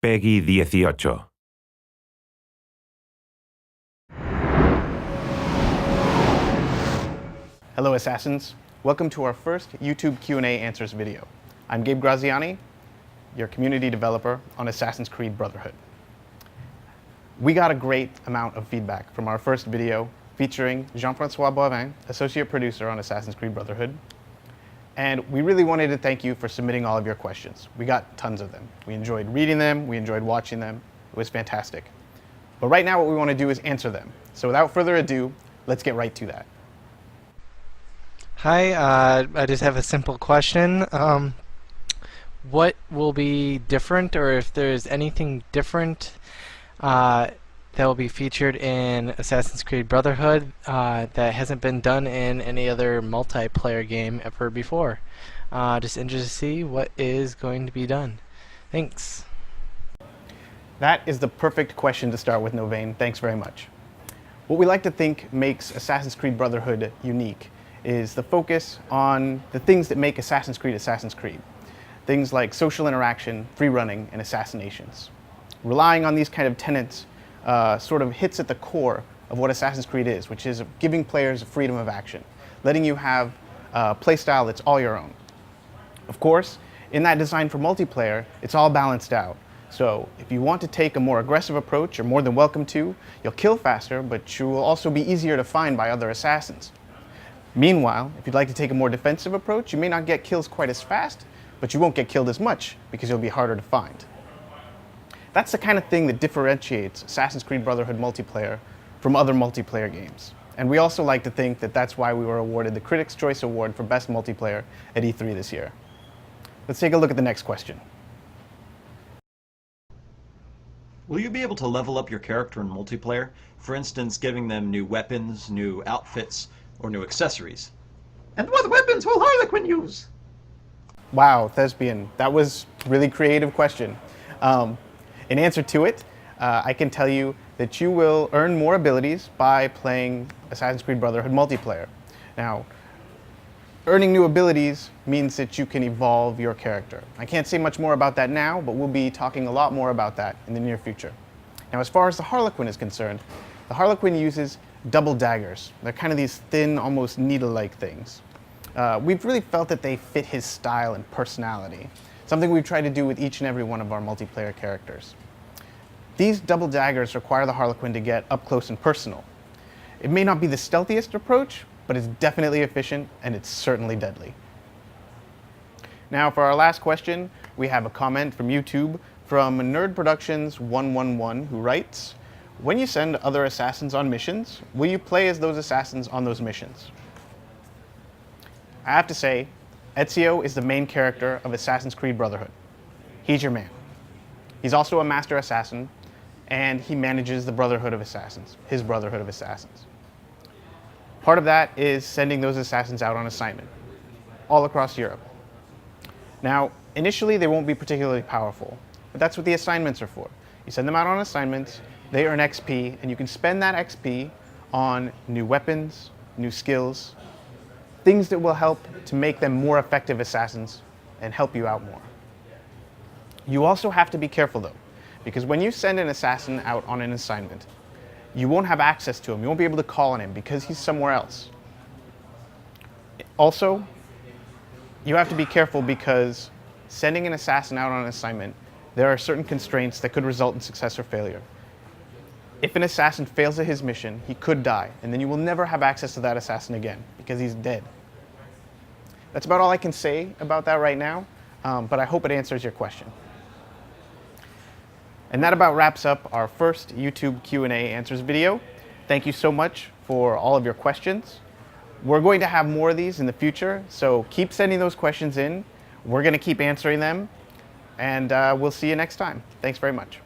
Peggy 18. Hello Assassins, welcome to our first YouTube Q&A Answers video. I'm Gabe Graziani, your community developer on Assassin's Creed Brotherhood. We got a great amount of feedback from our first video featuring Jean-Francois Boivin, associate producer on Assassin's Creed Brotherhood. And we really wanted to thank you for submitting all of your questions. We got tons of them. We enjoyed reading them, we enjoyed watching them. It was fantastic. But right now what we want to do is answer them. So without further ado, let's get right to that. Hi, I just have a simple question. What will be different, or if there's anything different that will be featured in Assassin's Creed Brotherhood that hasn't been done in any other multiplayer game ever before? Just interested to see what is going to be done. Thanks. That is the perfect question to start with, Novain. Thanks very much. What we like to think makes Assassin's Creed Brotherhood unique is the focus on the things that make Assassin's Creed Assassin's Creed. Things like social interaction, free running, and assassinations. Relying on these kind of tenets sort of hits at the core of what Assassin's Creed is, which is giving players freedom of action, letting you have a playstyle that's all your own. Of course, in that design for multiplayer, it's all balanced out. So if you want to take a more aggressive approach, you're more than welcome to. You'll kill faster, but you will also be easier to find by other assassins. Meanwhile, if you'd like to take a more defensive approach, you may not get kills quite as fast, but you won't get killed as much because you'll be harder to find. That's the kind of thing that differentiates Assassin's Creed Brotherhood multiplayer from other multiplayer games. And we also like to think that that's why we were awarded the Critics' Choice Award for Best Multiplayer at E3 this year. Let's take a look at the next question. Will you be able to level up your character in multiplayer? For instance, giving them new weapons, new outfits, or new accessories? And what weapons will Harlequin use? Wow, Thespian, that was a really creative question. In answer to it, I can tell you that you will earn more abilities by playing Assassin's Creed Brotherhood multiplayer. Now, earning new abilities means that you can evolve your character. I can't say much more about that now, but we'll be talking a lot more about that in the near future. Now, as far as the Harlequin is concerned, the Harlequin uses double daggers. They're kind of these thin, almost needle-like things. We've really felt that they fit his style and personality, something we've tried to do with each and every one of our multiplayer characters. These double daggers require the Harlequin to get up close and personal. It may not be the stealthiest approach, but it's definitely efficient and it's certainly deadly. Now for our last question, we have a comment from YouTube from Nerd Productions 111 who writes, when you send other assassins on missions, will you play as those assassins on those missions? I have to say, Ezio is the main character of Assassin's Creed Brotherhood. He's your man. He's also a master assassin, and he manages the Brotherhood of Assassins, his Brotherhood of Assassins. Part of that is sending those assassins out on assignment, all across Europe. Now, initially they won't be particularly powerful, but that's what the assignments are for. You send them out on assignments, they earn XP, and you can spend that XP on new weapons, new skills, things that will help to make them more effective assassins and help you out more. You also have to be careful though, because when you send an assassin out on an assignment, you won't have access to him. You won't be able to call on him because he's somewhere else. Also, you have to be careful because sending an assassin out on an assignment, there are certain constraints that could result in success or failure. If an assassin fails at his mission, he could die, and then you will never have access to that assassin again because he's dead. That's about all I can say about that right now, but I hope it answers your question. And that about wraps up our first YouTube Q&A Answers video. Thank you so much for all of your questions. We're going to have more of these in the future, so keep sending those questions in. We're going to keep answering them, and we'll see you next time. Thanks very much.